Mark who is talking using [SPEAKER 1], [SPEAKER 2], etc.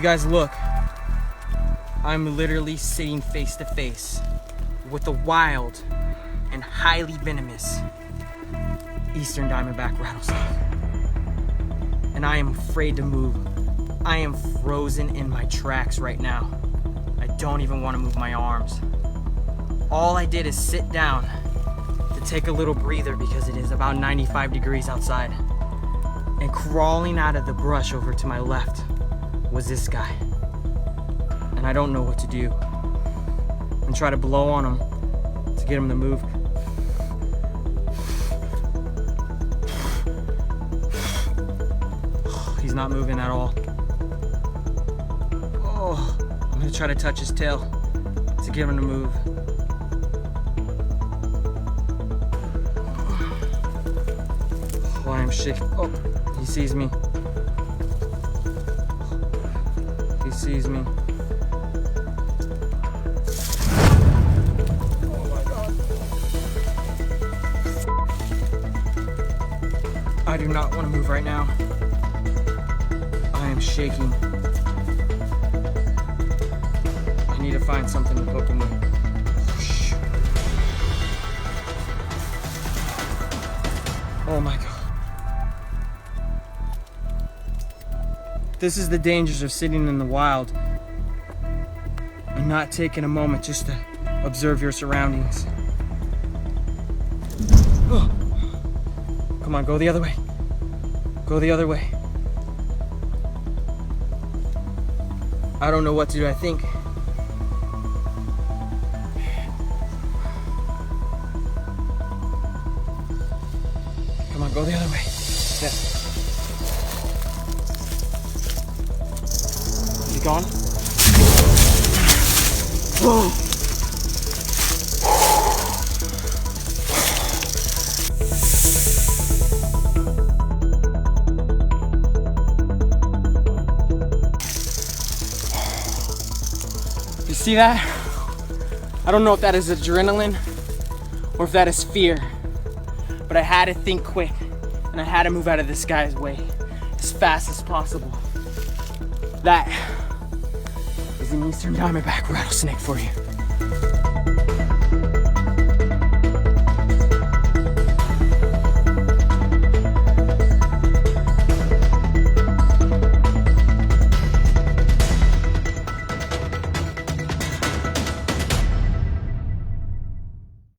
[SPEAKER 1] guys look, I'm literally sitting face to face with a wild and highly venomous eastern diamondback rattlesnake. And I am afraid to move. I am frozen in my tracks right now. I don't even want to move my arms. All I did is sit down to take a little breather because it is about 95 degrees outside. And crawling out of the brush over to my left was this guy. And I don't know what to do. And try to blow on him to get him to move. He's not moving at all. Oh, I'm gonna try to touch his tail to get him to move. Oh, I am shaking. Oh, he sees me. He sees me. Oh my God. I do not want to move right now. I am shaking. I need to find something to poke him with. Oh my God. This is the dangers of sitting in the wild and not taking a moment just to observe your surroundings. Oh. Come on, go the other way. Go the other way. I don't know what to do, I think. Come on, go the other way. Yeah. Is he gone? Whoa! You see that? I don't know if that is adrenaline or if that is fear, but I had to think quick and I had to move out of this guy's way as fast as possible. That is an eastern diamondback rattlesnake for you.